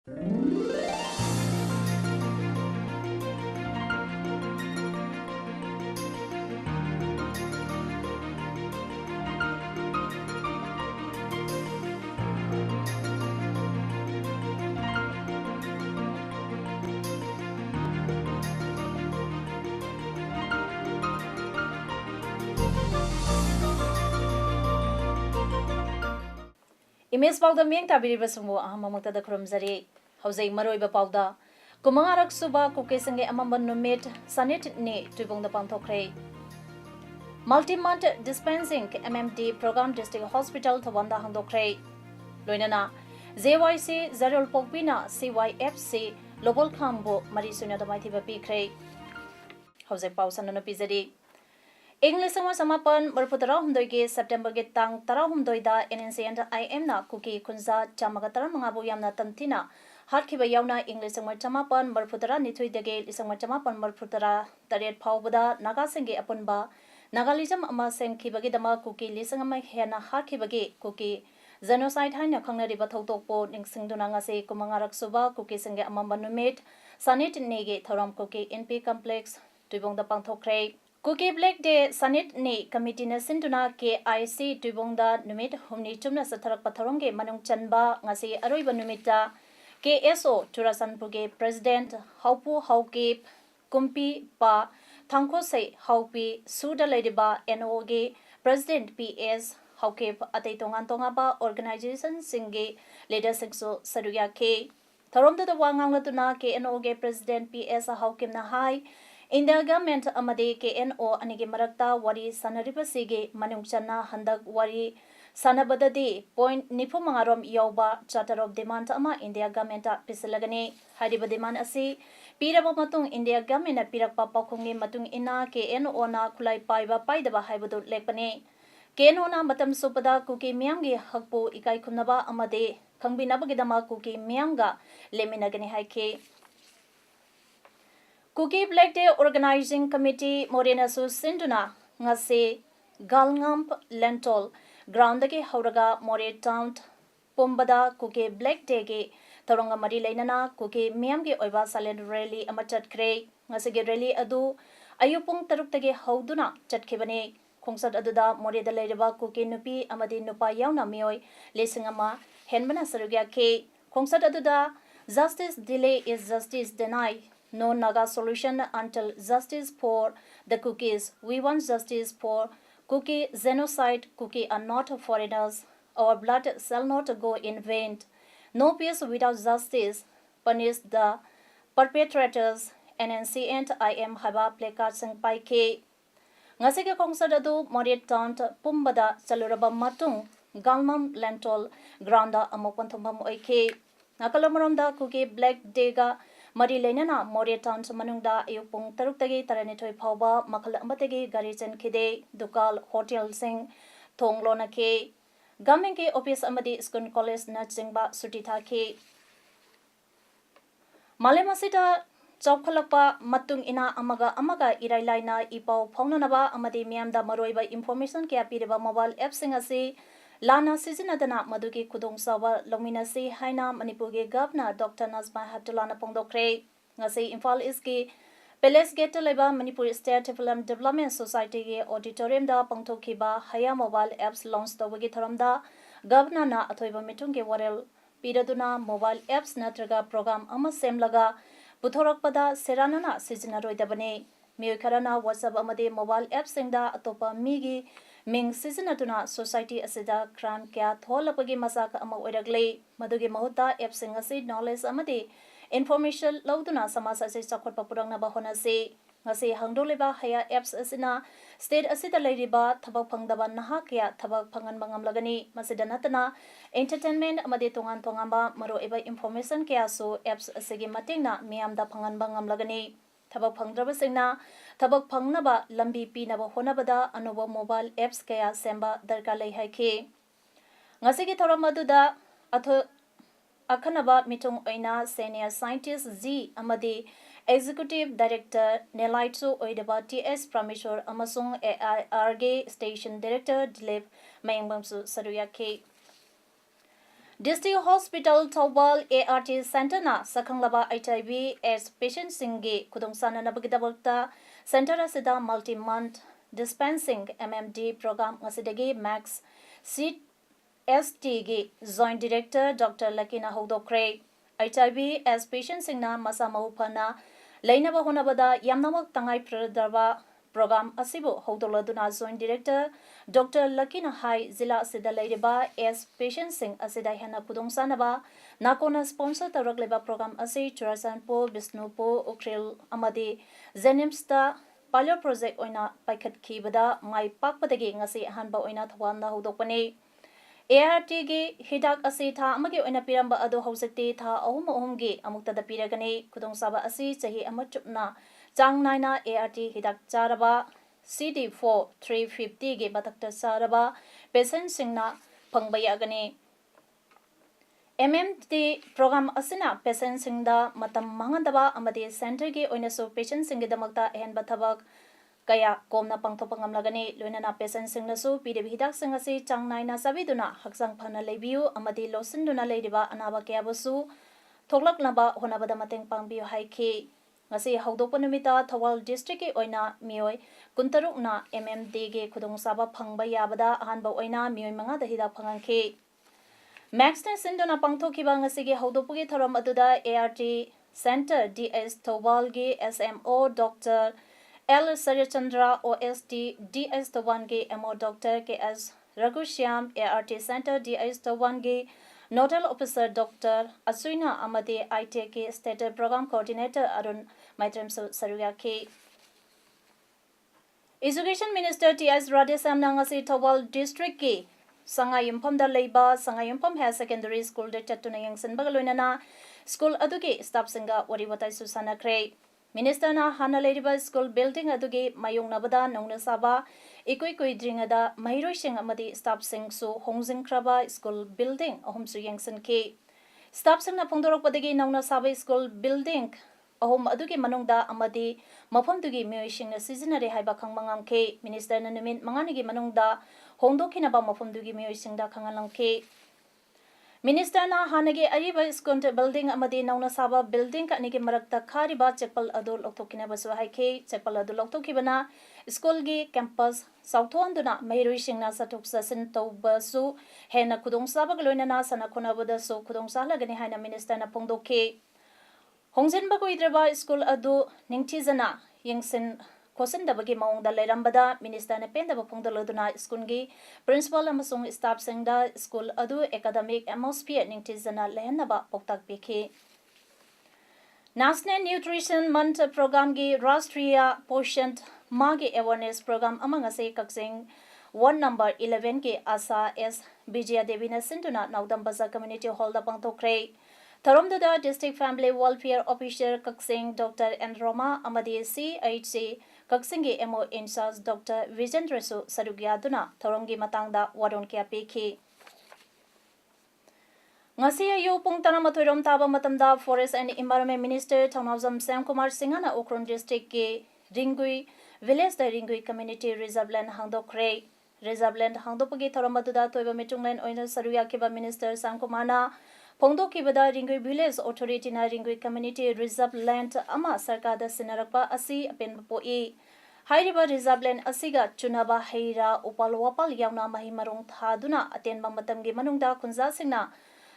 Image Paodam yang tabiri sumo ahamamata da kromzari hauzai maroi ba pauda kumangarak suba kukesange amamban numit sanit ni tuibong da pangthokre multi-month dispensing MMD program district hospital thawanda hangdokre loinana JYC Zarul Pokpina CYFC Lobol Khambo Mari Sunya Damai Thiba Pikre hauzai pausan no pizari English Samapan Barputara Humdoige September get tang Tara Humdoida NNC and IM na Kuki Kunza Chamagataran Mangabu Yamna Tantina Harkiba Yauna English Samapan Barputara Nitui de Gale Isamapan Barputara Taret Paubuda Nagasenge Apunba Nagalism Ama Sen Kibagidama Kuki Lisangama Hena Harkibagi Kuki Genocide Hanya Kanga Riba Tokpo Ningsing Dunangase Kumangarak Suba Kuki Senge Amambanumate Sanit Nege Thoram Kuki NP Complex Tubong the Pangthokre Kuki Black Day Sanit ni Committee na Sinduna KIC Tubongda Numit Humni Tumna Satarak Patharonge Manung Chanba Ngasi Aroiba Numita KSO Turasanpuge President Haupu Hauke Kumpi Pa Thangko Se Haupi Suda Ladiba NOG President PS Hauke Atei Tongan Tongaba Organization Singe Leader Sexo Saruya K Tharomda the Wangangatuna KNOG President PS Haukim Nahai India government amade KNO anige marakta wari sanaribasige manungchana handak wari sanabadadi point nifu mangarom yauba charter of demand ama India government pisalagani hariba demand asi piraba matung India government pirakpa pakhungi matung ina KNO na khulai paiba paidaba haibadu lekpane KNO na matam supada kuki myamgi hakpu ikai khunaba amade khangbinabagidama kuki myamga leminagani haike Kuki Black Day Organizing Committee Morena Su Sinduna Ngase Galngamp Lentol Ground ke Hauraga More Town Pumbada Kuki Black Day ge Taronga Mari Lainana Kuki Miam ge Oiba Silent Rally Amachat Kre Ngase ge rally adu Ayupung Taruk tage Hauduna Chatkibane Kongsat aduda More da Leriba Kuki Nupi Amadi Nupa Yauna Mioi Lesingama Henbana Sarugya ke Kongsat aduda Justice delay is justice deny No Naga solution until justice for the Kukis. We want justice for Kuki genocide. Kuki are not foreigners. Our blood shall not go in vain. No peace without justice. Punish the perpetrators. NNC and IM haba placard sang pai ke. Ngasige kongsadadu Morit Tant Pumbada Saluraba Matung Galmam Lentol Granda Amopanthambam Oike. Nakalamaromda Kuki Black Dega Mari Lenana More Town Manungda Ayupung Tarutagi Taranitoi Pauba Makala Mategi Garisen Kide Dukal Hotel Sing Thong Lona Ke Gaminke Office Amadi Skun College Natsingba Sutita Ke Malemasita Chokhalapa Matung Ina Amaga Irailaina Ipau Ponganaba Amadi Miamda Maroiba Information Kia Piriba Mobile App Singasi Lana Sizinadana Maduki Kudong Sawa Lominasi Haina Manipurgi Governor Dr. Nazma Hatulana Pongdokre Ngasi Imphal Iski Palace Gate Leba Manipur State Film Development Society Auditorium da Pangtokiba Haya Mobile Apps Launch Tawagi Tharamda Governor na Athoiba Mitungi Warel Piraduna Mobile Apps Natraga Program Ama Semlaga Puthorakpada Seranana Sizinaroi Miyukarana WhatsApp Amade Mobile Apps Singda Atopa Migi Ming Sizinatuna Society Asida Crime Kya Tholapagi Masaka Ama Oiragle Madugi Mahuta Apps Singasi Knowledge Amade Information Lauduna Samasa Sakot Papuranga Bahona Se Ngasi Hangdoleba Haya Apps Asina State Asita Ladiba Tabak Pangdaba Nahakya Tabak Pangan Bangamlagani Masidanatana Entertainment Amade Tongan Tongamba Maro Eba Information Kya So Apps Asigi Matingna Miamda Pangan Bangamlagani Tabak Pangdraba Singna Tabak Pangnaba Lambi Pinaba Honabada Anuba Mobile Apps Kaya Semba Darkalai Haike Ngasigi Taramaduda Atho Akanaba Mitung Oina Senior Scientist Z Amadi Executive Director Nelaitsu Oidaba TS Pramishwar Amasung AIRG Station Director Dilip Mayangbamsu Saruyake District Hospital Thawal ART Center na sakhanglaba HIV AIDS patient singi kudungsana na bagidabakta center asida multi-month dispensing MMD program ngasidagi Max CST gi Joint Director Dr. Lakina Hodokre HIV AIDS patient singna masa maupana lainaba honabada yamnamak tangai pradarba program asibu hodoladuna Joint Director Dr. Lakina Hai Zilla Sida Ladyba as patient sing Asida Hana Kudong Sanaba, Nakona sponsor the Ragleba program Asi, Churasanpo, Bisnupo, Ukril Amadi, Zenimsta, Palio project oina Paikat Kibada, my Pakpadagi Ngasi Hanba oina Tawanda Hudopane. ART gi hidak asi tha amagi oina piramba ado hausate tha ahum gi amukta da piragani kudong saba asi chahi amachupna chang naina ART hidak charaba CD4 350 ge batakta saraba patient singna phangbaya MMD program asina patient singda matam mangandaba amadi center ge oina so patient singi damakta hen bathabak kaya komna pangthopa ngamlagani loinana patient singna su pideb hidak singasi changnaina sabiduna haksang phana lebiu amadi losinduna leidiba anaba kya bosu thoklaknaba honabada mateng pangbiu haikhi ngasi haudopa numita Thawal district ki oina mioi kuntaruk na MMD ge khudong saba phangba yabada ahanba oina mioi manga da hida phangangkhi Max ne sindona pangthokiba ngasi ge haudopugi tharam aduda ART Center DS Thawal ge SMO Dr. L. Saryachandra OSD DS Tawan ge MO Dr. KS Ragushyam ART Center DS Tawan ge Nodal Officer Dr. Asuina Amade ITK State Program Coordinator Arun Maitram Saruyaki. Education Minister T.S. Radhesam Nangasi Thawal District ki Sangayumpam da Leiba Sangayumpam Higher Secondary School de Chatunayang Sanbagaloinana School Adugi Staff Singa Wariwatai Susana Kray. Minister na Hana Ladiba School Building Adugi Mayung Nabada Nongna Saba Ikui Dringada Mahiro Sing Amadi Staff Sing Su Hongzing Kraba School Building Ahum Su Yangsan Ki Staff Sing na Pongdorok Padagi Nongna Saba School Building Ahum Adugi Manungda Amadi Mapam Dugi Myoishing na Seasonary Haiba Kangmangam Ki Minister na Numin Manganigi Manungda Hongdo Kinaba Mapam Dugi Myoishing da Kangalang Ki Minister na Hanagi Ariba School Building Amadi Nauna Saba Building Kanigi Marakta Kariba Chapel Adul Oktokina Basu Haike Chapel Adul Oktokibana School Gi Campus Southonduna Mayruishing na Satuk Sasin Tobasu Hena Kudong Saba Galoina Sana Kunabada So Kudong Sala Gani Hana Minister na Pongdoke Hongzin Bago Idraba School Adu Ningtizana Yingsin Kosin dabagi maung da lerambada minister na penda pongdaladuna skungi principal amasung staff singda school adu academic atmosphere ningtizana lehnaba poktak pekhi National Nutrition Month program gi Rashtriya Poshan Magi awareness program amangase kaksing 1 number 11 ki asa s Bijaya Devi na sinduna Naudam Bazaar Community Hall da pangtokre Tharomdada District Family Welfare Officer Kaksing Dr. N. Roma Amadi CHC Kaksingi MO in charge Dr. Vijendresu Sarugyaduna Thorongi Matangda Wadon Kya Peki Ngasi ayo pung tanamatoirom taba matamda Forest and Environment Minister Thanawjam Sam Kumar Singhana Ukron District ke Ringui Village the Ringui Community Reserve Land Hangdokre Reserve Land Hangdopagi Thoromaduda Toiba Mitungland Oina Saruyakiba Minister Sam Kumana Pongdo Kibada Ringui Village Authority na Ringui Community Reserve Land Ama Sarkada Sinarapa Asi Apenbapo E Hairiba Reserve Land Asiga Chunaba Heira Upal Wapal Yauna Mahimarong Thaduna Aten Bamatamgi Manungda Kunza Singna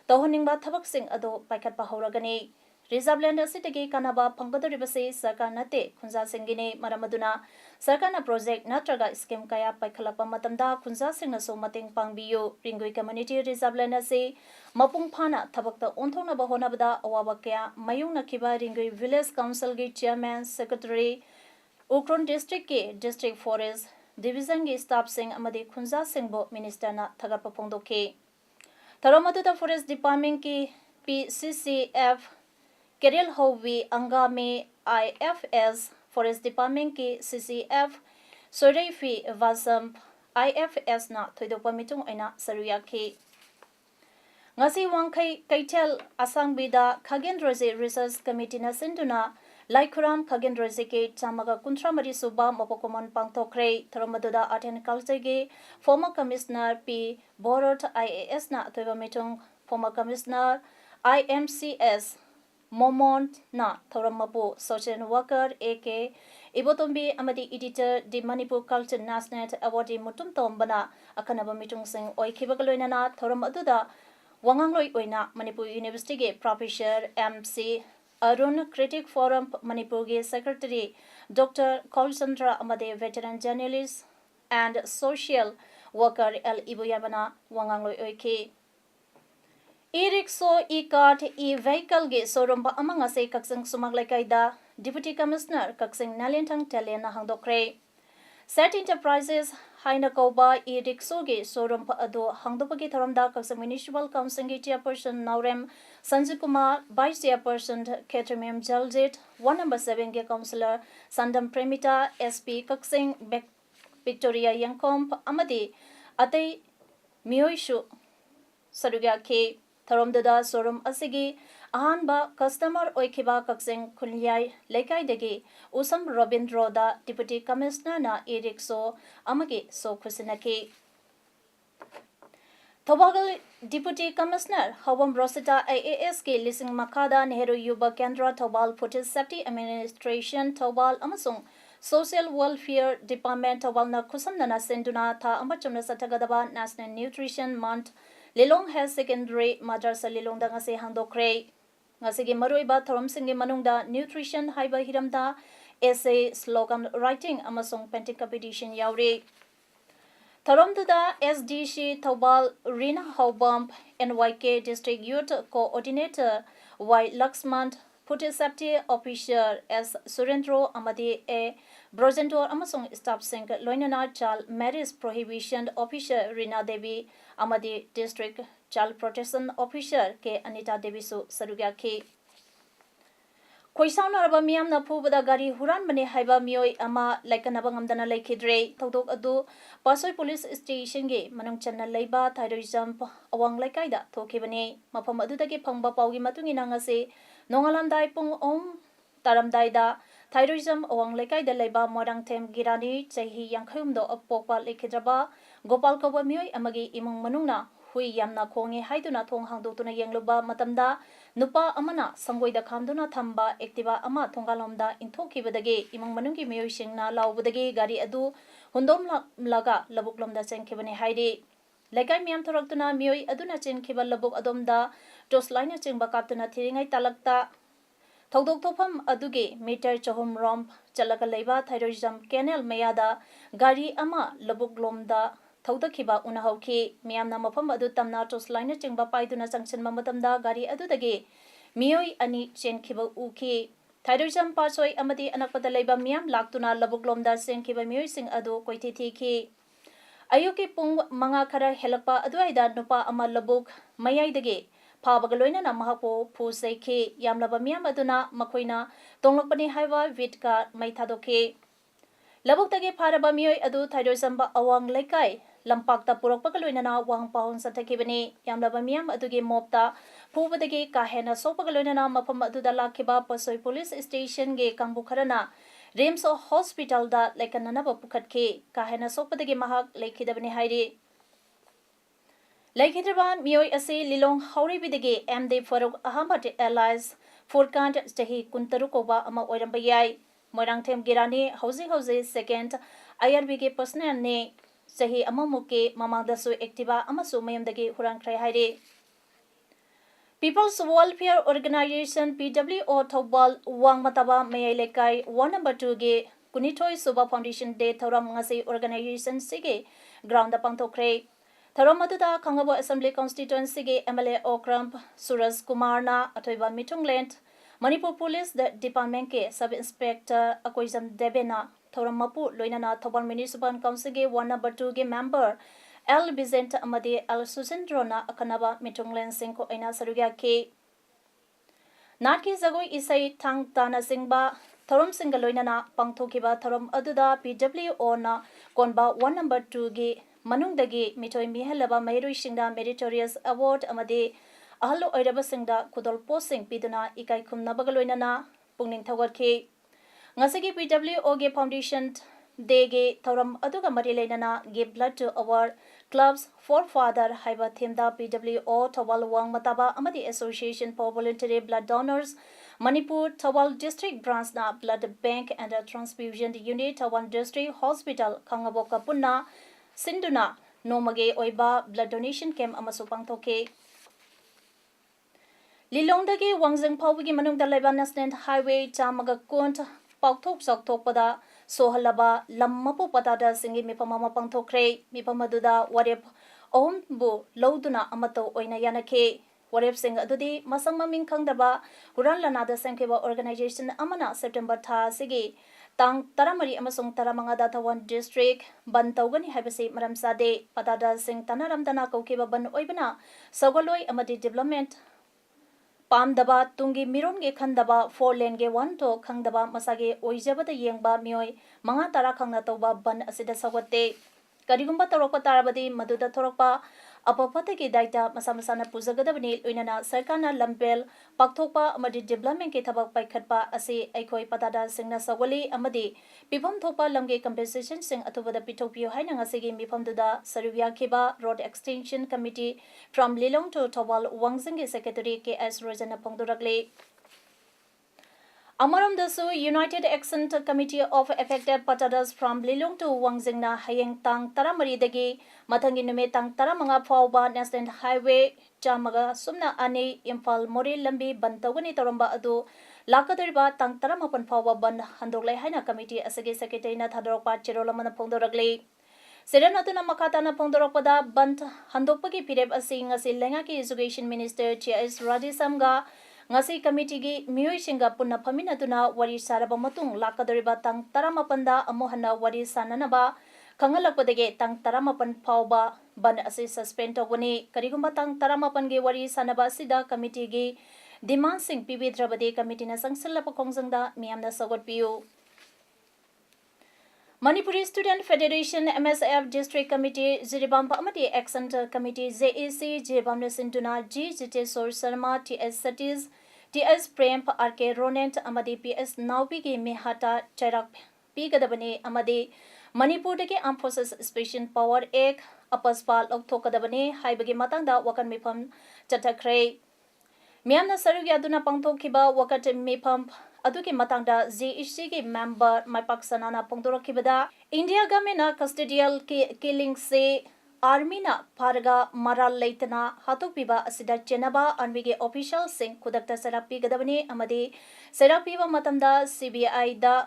Tohoningba Thabak Sing Ado Paikat Pahoragani Reserve Land Asitagi Kanaba Pangbadaribase Sarkar Nate Kunza Singini Maramaduna Sarkana Project Natraga Scheme Kaya Paikalapa Matamda Kunza Singna So Mating Pangbiyu Ringui Community Reserve Land Ase Mapung Phana Thabakta Onthona Bahonabada Awabakya Mayungna Kiba Ringui Village Council Gi Chairman Secretary Ukron District Ki District Forest Division Gi Staff Sing Amadi Kunza Singbo Minister na Thagapa Pongdoke Tharomaduda Forest Department Ki PCCF Keril Hovi Angami IFS Forest Department Ki CCF Soreifi Vasam IFS na Thoidopa Mitung Aina Saruyaki Ngasi Wangkai Kaitel Asangbida Khagendroze Research Committee na Sinduna Laikuram Khagendroze ke Chamaga Kuntramari Suba Mopokomon Pangtokre Thoromaduda Art and Culture ge former Commissioner P Borot IAS na Thoiba Mitung former Commissioner IMCS Momont na thoram mapu social worker AK Ibotombi amadi editor di Manipur Culture National Award mutum tombana akanaba mitung sing oikibagaloina na thoram aduda wangangloi oina Manipur University ge Professor MC Arun Critic Forum Manipur ge Secretary Dr. Kolchandra amade veteran journalist and social worker L Ibuyabana wangangloi oike E-rickshaw, e-cart, e-vehicle ge showroom ba amang ase kaksing sumaglay kaida Deputy Commissioner kaksing Nalintang Telena hangdokre. Set Enterprises haina kauba e-rickshaw ge showroom pa ado hangdopagi tharamda kaksing Municipal Council ge Chairperson Naurem Sanjay Kumar, Vice Chairperson Ketramiam Jaljit, 1 number 7 ge Councillor Sandam Premita, SP kaksing Victoria Yangkomp amadi atay miyoishu sarugya ke Tharomdada showroom asigi ahanba customer oikiba kaksing Kunyai Lekaidagi Usam Robindroda Deputy Commissioner na e-rickshaw amagi so khusinaki. Thobagal Deputy Commissioner Hawam Rosita IAS ke Lising Makada Nehru Yuba Kendra Thobal Food Safety Administration Thobal amasung Social Welfare Department Thobal na khusamna na senduna tha amachumna satagadaba National Nutrition Month Lilong Health Secondary Madrasa Lilong da ngase hangdokre ngasigi maroiba thoromsingi manungda nutrition haiba hiramda essay slogan writing amasung painting competition yauri Tharomduda SDC Thobal Rina Haubamp NYK District Youth Coordinator Y Laxmant Food Safety Officer S Surendro Amadi A Brozentor amasung staff sing Loinana Child Marriage Prohibition Officer Rina Devi Amadi District Child Protection Officer K Anita Devi su sarugya ke Koisauna araba miyam na phubada gari huran bane haiba miyoi ama laikanaba ngamdana laikhidre thodok adu Pasoi Police Station ge manung channa leiba terrorism awang laikaida thokibane mafam adudagi phangba paugi matungina ngase nongalamdai pung om taramdai da terrorism awang laikaida leiba morang them girani chahi yangkhum do apokpa lekhidraba Gopal Kawa miyoi amagi imung manungna hui yamna khonge haiduna thong hangdotuna yengluba matamda nupa amana sangoida khamduna thamba activa ama thongalomda inthokibadagi imang manungi miyoisingna laubadagi gari adu hundom laga labuklomda chenkibane haidi lekai miyam thoraktuna miyoi aduna chenkiba labuk adomda toslaina chengba kaptuna thiringai talakta thodok thofam aduge meter chahum rom chalaga leiba terrorism canal mayada gari ama labuklomda Thaudakiba unahauki miyamna mafam adu tamna toslaina chingba paiduna sanction matamda gari adudagi miyoi ani chenkiba uki terrorism pasoi amadi anakpada leiba miyam laktuna labuklomda chenkiba miyoi sing adu koitithi ki ayuki pung manga khara helakpa aduaida nupa ama labuk mayaidagi phabagaloina na mahapo phuseki yamlaba miyam aduna makoina tonglokpani haiwa vitka maithadoki labuktage pharaba miyoi adu terrorism ba awang lekai Lampakta Purokpa Loinana Wang Pahon Satakibani, Yamlaba Miam Adugi Mopta, Pubadagi Kahena Sopagaloina Mapam Aduda Lakiba Pasoi Police Station Ge Kambukarana, Rims of Hospital da like another Pukatke, Kahena Sopadagi Mahak, Lake Hidabani Haidi. Lake Hidaban, Mioi Ase, Lilong, Hauri Bidagi, MD Faruk Ahambat Allies, Furkant, Stahi Kuntarukoba, Ama Orambayai, Morangtem Girani, Housing second, IRBG personnel ne. Sahi amamuke mamangdasu activa amasu mayamdagi hurankrai haide People's Welfare Organization PWO Thobal Wangmataba Mayai Lekai 1 number 2 ge Kunitoi Suba Foundation Day Thoram ngasi organization sige ground pangthokre Thoram aduda Khangabo Assembly Constituency ge MLA Okramp Suraj Kumar na athoiba mitungland Manipur Police Department ke Sub Inspector Akoizam Debena Thoram Mapu Loinana Thobal Municipal Council ge 1 number 2 ge member L Bizent Amadi L Susendrona Akanaba Mitunglen Singko Aina Sarugya ke Naki Zagoi Isai Tang Tana Singba Thoram Singaloinana Pangthokiba Thoram Aduda PWO na Konba 1 number 2 ge Manungdagi Mitoi Mihelaba Mayru Singda Meritorious Award Amadi Ahalo Oiraba Singda Kudol Posing Piduna Ikai Kumna Bagaloinana Pungning Thawatke Ngasigi PWO ge Foundation Dege Thoram Aduga Marilainana give blood to our Clubs for Father Haiba Themda PWO Thawal Wang Mataba Amadi Association for Voluntary Blood Donors Manipur Thawal District Branch na Blood Bank and Transfusion Unit Thawal District Hospital Kangaboka Punna Sinduna Nomage Oiba Blood Donation Camp Amasu Pangthoke Lilongdagi Wangzeng Pawigi Manungda Laiba National Highway Chamaga Kunt Pautok Soktopada Sohalaba Lamapu Patada Singi Mipamama Pangtokre Mipamaduda Warep Ombu Loduna Amato Oina Yanake Warep Sing Adudi Masang Maming Kangdaba Huran Lanada Sankeba Organization Amana September Tha Sigi Tang Taramari Amasung Taramanga Datawan District Bantogani Habasi Maram Sade Patada Sing Tanaram Dana Kokeba Ban Oibana Sagaloi Amadi Development Pamdaba Tungi Mironge Khandaba 4 lane ge 1 to Khangdaba Masage Oijabada Yengba Mioi Manga Tara Khangna Toba Ban Asida Sawate Karigumba Toropa Tarabadi Maduda Toropa Apapatagi Daita Masamasana Puzagadabani Unana Sarkana Lambel Paktopa Amadi Development ke Thabak Paikhatpa Ase Aikoi Patada Singna Sawali Amadi Pipam Thopa Lamge Compensation Sing Atubada Pitopio Haina Ngasigi Mipam Duda Saruvia Keba Road Extension Committee from Lilong to Tawal Wangzingi Secretary K.S. Rojana Pongduragle Amaram Dasu United Action Committee of Affected Patadas from Lilong to Wangzingna Hayeng Tang Taramari Dagi Matangi Nume Tang Taramanga Fauba National Highway Chamaga Sumna Ani Impal Mori Lambi Bantawani Taramba Adu Lakadariba Tang Taramapan Fauba Ban Handole Haina Committee Asagi Secretary na Thadropa Chirolamana Pongdoragle Serenatuna Makatana Pongdoropada Bant Handopagi Pireb Asing as Lengaki Education Minister Ch.S. Radhisamga Ngasi committee gi Miyoi Singa Punna Paminatuna Wari Saraba Matung Lakadariba Tang Taramapanda Amohana Wari Sananaba Kangalakpadege Tang Taramapan Pauba Ban Asi Suspend Toguni Karigumba Tang Taramapan ge Wari Sanaba Sida committee gi Demand Sing PB Drabade committee na Sangsala Pakongzangda Miyamna Sagot Piu Manipuri Student Federation MSF District Committee Ziribamba Amati Action Committee ZAC Jiribamna Sintuna G Jitesor Sharma TS Satis TS Prem RK Ronent Amadi PS Naubigi Mehata Charak Pigadabane Amadi Manipur Dagi Armed Forces Special Power Ek Apaspal Oktokadabane Haibagi Matangda Wakan Mipam Chatakre Miyamna Sarugya Duna Pangtokiba Wakat Mipam Aduki Matangda ZEC ki member Maipak Sanana Pongdorokibada India Gamena custodial killing se Army na Parga Maral Leitana Hatupiba Asida Chenaba Anvige official Sing Kudakta Serapi Gadabani Amadi Serapiba Matamda CBI da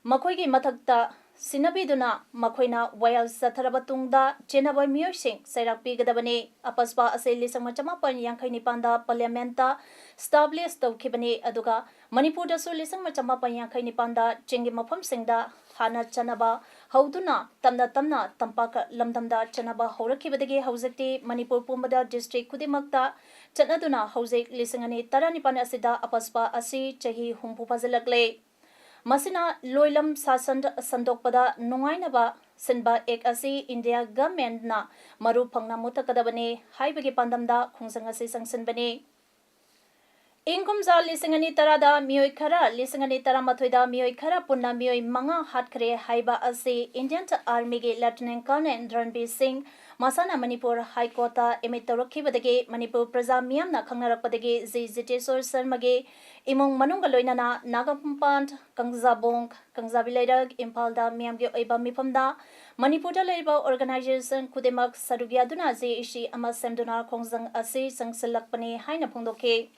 Makoigi Matakta Sinabiduna Makoina Wayal Satarabatungda Chenaba Mursing Serapi Gadabani Apaspa Aseli Samachamapan Yankaini Panda Parliamenta Established Kibani Aduga Manipur da Sulisang Machamapan Yankaini Panda Chingi Mapam Singda Hana Chanaba Hauduna Tamna Tampaka Lamdamda Chanaba Horakibadagi Hauzekti Manipur Pumbada District Kudimakta Chanaduna Hauzek Lisangani Taranipan Asida Apaspa Asi Chahi Humpu Pazalakle Masina Loilam Sasand Sandokpada Nungainaba Sinba Ek Asi India Government na Maru Pangna Mutakadabane Haibagi Pandamda Kungsangasi Sangsanbane Ingkumza Lisangani Tarada Mioi Kara Lisangani Taramathoida Mioi Kara Punna Mioi Manga Hatkre Haiba Asi Indian Army ge Lieutenant Colonel Ranbir Singh Masana Manipur High Court Emitoroki Manipur Praja Miyamna Khangnarakpadagi Zitesor Sarmage Imong Manunga Loinana Nagapumpant Kangzabong Kangzabilairag Impalda Miyamge Oiba Mipamda Manipur Leiba Organization Kudemak Sarugyaduna Ishi Ama Semduna Kongzang Asi Sangsalakpani Haina Pungdoke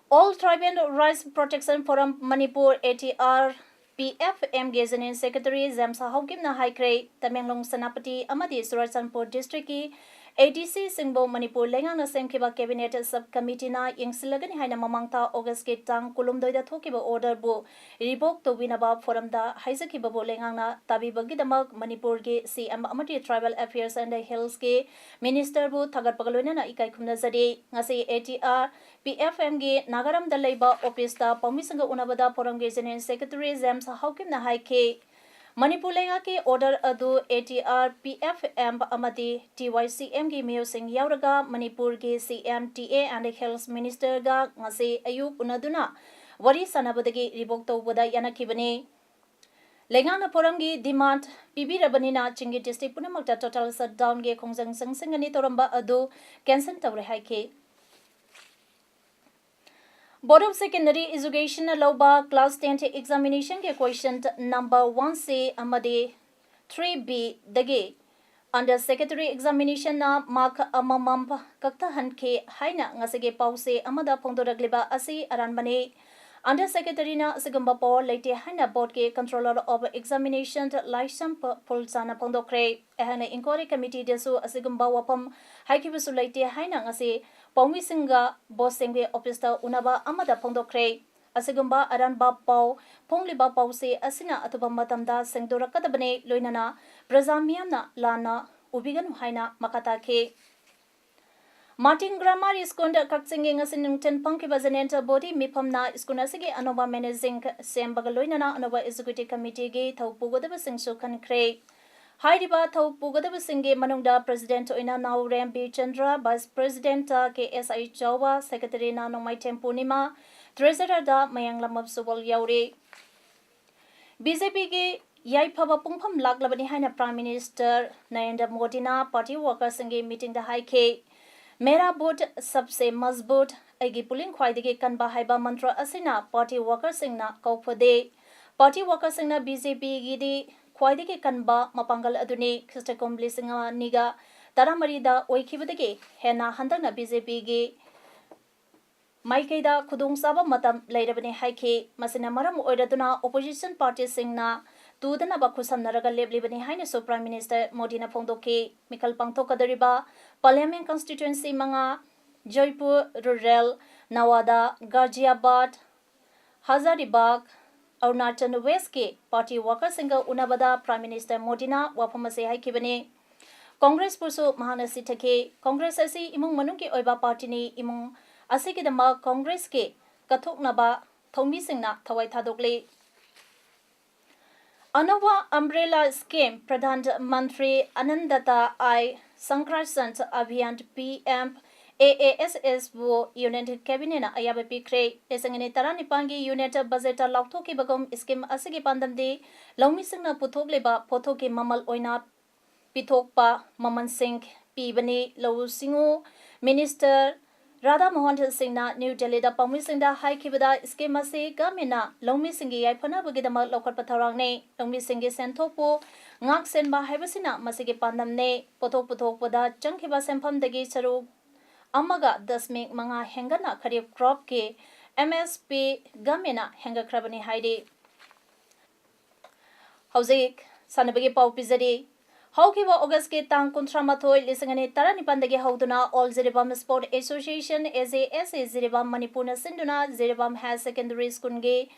All Tribal Rights Protection Forum Manipur ATR PFM Gazanin Secretary Zamsa Hogimna Haikre Tamenglong Sanapati Amadi Surachanpur District ki ADC Singbo Manipur Lengang na Semkiba Cabinet Subcommittee na Yingsilagani Haina Mamangta August ke Tang Kulumdoida Thokiba Order bu Revoke to Winaba Forum da Haisakiba bo Lengang na Tabi Bagidamak Manipur ge CM Amadi Tribal Affairs and Hills ke Minister bu Thagat Pagalona na Ikai Kumna Zade ngasi ATR PFM ge Nagaram Dalaiba Office da Pamisanga Unabada Forum Gazanin Secretary Zamsa Hogimna Haike Manipur Lenga ke order adu ATR PFM Amadi TYCM gi Musing Yauraga Manipur gi CMTA and Health Minister ga ngasi ayuk unaduna wari sanabadagi ribok tawbada yanakibani Lengang forum gi demand pibirabanina chingi district punamakta total shutdown ge khongjang sangsangani toramba adu cancel tawre haike. Board of Secondary Education Lauba Class 10 examination ke question number 1C amade 3B dage under secretary examination na mark amamam kakta hanke haina ngasage pause amada phongdoragliba asi aranbane under secretary na sigamba por late haina board ke controller of examination license pulsana phongdokre ehana inquiry committee desu asigamba wapam haikibusu late haina ngase Paumi Singa Bosengwe Officer Unaba Amada Pongdokre Asigumba Aranba Pau Pongliba Pause Asina Atuba Matamda Sengdora Katabane Loinana Brazamiana Lana Ubigan Haina Makatake Martin Grammar is conduct singing as in Panki Bazanenta body Mipamna is Kunasigi Anova Managing Sembagaloinana Anova Executive Committee Gate Pugoda Singso Kankre Haidiba thau pugadaba singe manungda President Oina Naurem B. Chandra, Vice President KSI Chawa, Secretary na Nongmai Tempurnima, Treasurer da Mayanglam of Subal Yauri. BJP ke Yai Pava Pungpam Laglabani Haina Prime Minister Narendra Modi na Party Workers singe meeting the High K. Mera Boat Subse Mazboot, Agi Pulling Kwaidigi Kanba Haiba Mantra Asina, Party Workers sing na Kaupode. Party Workers sing na BJP gidi Kwaidiki Kanba Mapangal Aduni, Krista Kombli Singa Niga, Taramarida, Oikibadiki, Hena Handana BJP gi Maikeda Kudung Saba Matam Lairabani Haike, Masina Maram Oidatuna, Opposition Party Singna, Tudana Bakusam Naraga Leblibani Hainaso Prime Minister Modina Pongdoke, Mikal Pangto Kadariba, Parliament Constituency Manga, Jaipur Rural, Nawada, Ghaziabad, Hazaribagh, Arunachal West ke Party Workers Singa Unabada Prime Minister Modina Wapamase Haikibani Congress Pusu Mahanasi Take Congress Asi Imung Manuki Oiba Party ni Imung Asikidama Congress ke Kathok Naba Thomi Singna Thawai Thadokle Anova Umbrella Scheme Pradhan Mantri Anandata I Sankrasant Abhiyant PM AASS wo United Cabinet na ayabe pikre lesangene tarani pangi unit budget laukto ki bagom scheme asigi pandam de lawmi singna puthok leba photo ki mamal oina pithok pa maman singh pibani law singo minister Radha Mohan Singna New Delhi da Pamwi Singda Hai Kibada scheme ase gamina lawmi singi yai phana bagidama lokhat patharang ne lawmi singi senthokpo ngak senba haibasina masigi pandam ne pothok pothok poda changkhiba sempham dagi saru Amaga dasmik manga hengana kharif crop ke MSP gamena henga krabani haide Hauzik sanabagi pau pizari Haukiwa August ke tang kontramathoi lisangane taranipandagi hauduna All Ziribam Sport Association ASA Ziribam Manipur na sinduna Ziribam High Secondary School ge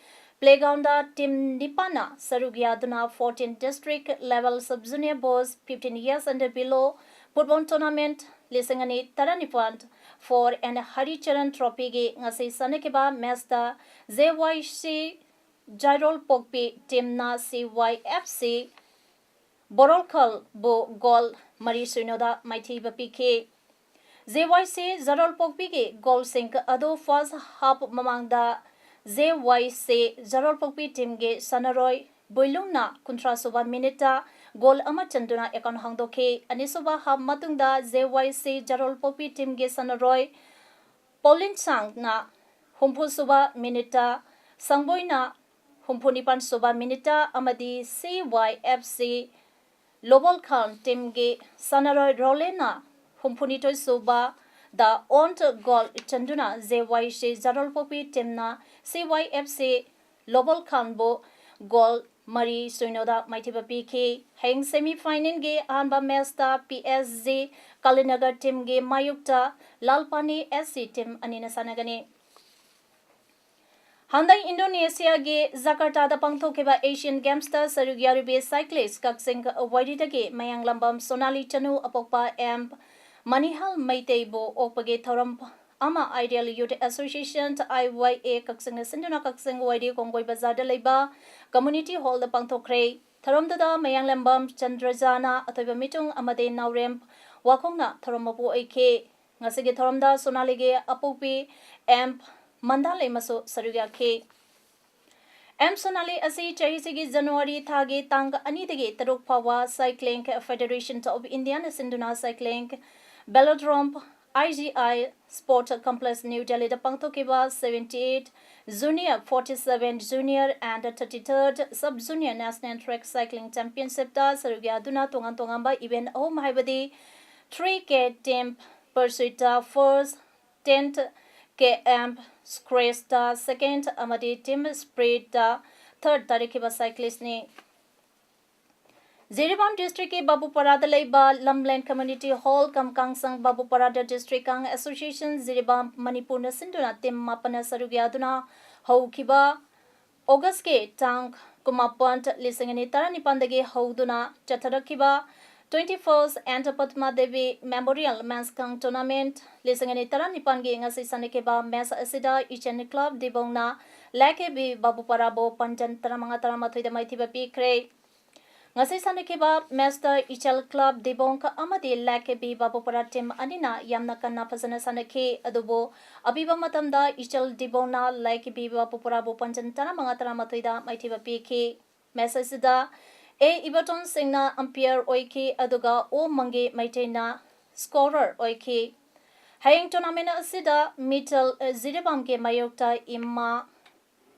playground team Nipana Sarugyaduna 14 district level sub junior boys 15 years and below football tournament lisangane taranipand for and Haricharan trophy ge ngasi sanakeba match ZYC Jairol Pokpi team na CYFC Borolkal bo gol Mari Sunoda Mighty PK ZYC Jarol Pokpi ge goal sink ado first half mamangda ZYC Jarol Pokpi team ge Sanaroy Boilungna Kuntra Suba Minita Goal ama chanduna ekon hangdoke anisoba half matungda ZYC Jarol Pokpi team ge Sanaroy Paulin Sang na Humpu Suba Minita Sangboina Humpunipan Suba Minita amadi CYFC Lobol Khan team ge Sanaroy Rolena Humpunito Suba the owned goal chanduna ZYC Jarol Pokpi team na CYFC Lobol Khan bo goal Mari Suinoda Maitiba PK Hang semi final ge Anba Mesta PSG Kalinagar team ge Mayukta Lalpani SC team Anina Sanagani Handai Indonesia ge Jakarta da pangthokeba Asian Games ta Sarugyaribe cyclist kaksing wadita ge Mayang Lambam Sonali Chanu apokpa M Manihal Maitebo opage thoram ama Ideal Youth Association IYA kaksing sinduna kaksing wadi kongoi bazar da leiba community hall da pangthokre thoram da Mayang Lambam Chandrajana atoiba mitung amade Naurem wakongna thoromapu ake ngasige thoram da Sonali ge apokpi M Mandale maso Sarugya ke M Sonali asi chahisigi January thagi tang anidagi taruk phawa Cycling Federation of India na sinduna cycling velodrome IGI Sport Complex New Delhi da pangthokiba 78 Junior 47 Junior and 33rd Sub Junior National Track Cycling Championship da sarugya duna tongan ba event home haibadi 3K team pursuit first 10th km scratch da second amadi team sprint da third tarikiba cyclist ni Jiribam district ke Babupara Laiba Lumland Community Hall Kamkang Sang Babupara District Kang Association Jiribam Manipur na sinduna tim mapana sarugyaduna haukiba August ke tang kumapant lisingani taranipandagi hauduna chatharakiba 21st Antapadma Devi Memorial Men's Kang Tournament lisingani taranipangi ngasi sanekeba Mes Asida Ichen Club Dibongna Lake bi Babupara bo panjan taramanga taramathoida maithiba pikre ngasi sanekeba Master Ichel Club Dibong ka amadi Lake bi Babupara team anina yamna kanna phasana sanekhe adubo abiba matamda Ichel Dibongna Lake bi Babupara bo panjan taramanga taramathoida maithiba pikhe message da Ibaton Singna umpire oiki aduga O Mange Maitena scorer oiki Haying tournament asida middle Ziribam ke mayokta imma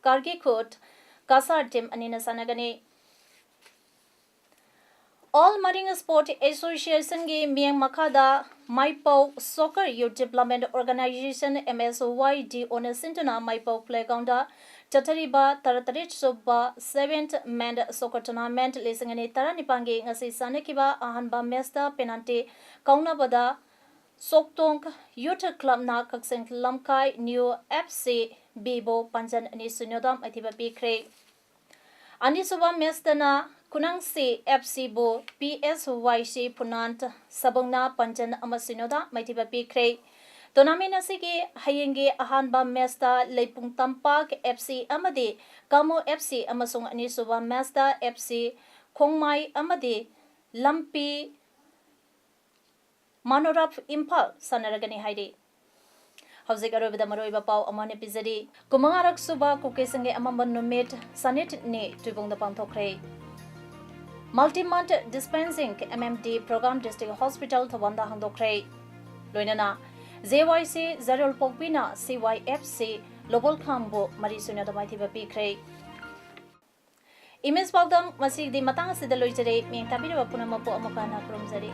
Kargi Kut Kasar team anina sanagani All Marine Sport Association ge Miang Makada Maipo Soccer Youth Development Organization MSYD on Sintuna Maipo Playground Chatariba Taratarit Soba 7th Mand Soccer Tournament Lisingani Taranipangi ngasi sanekiba ahanba mesta penalty Kaunabada Soktong Youth Club na Kakseng Lamkai New FC Bibo Panjan ani Sunyodam Atiba Bikre Anisuba Mestana Kunangsi FC Bo PSYC Punant Sabongna Panjan Amasinoda Maitiba Bikre Tournament asigi hayenge ahanba mesta Leipung Tampak FC amadi Kamo FC amasung anisuba mesta FC Khongmai amadi Lampi Manorap Impal sanaragani haidi Hauzik arobida maroiba pau amane pizadi kumangarak suba kukesange amamban numit sanit ne tubongda pangthokre Multi-month dispensing MMD program district hospital thawanda hangdokre loinana JYC Zarul Pokpina CYFC Lobol Khambo Marisuna Damaithi Bikre Image Paodam Masig di Matang Sidaloy Jare Ming Tabira Punamapo Amokana from Zari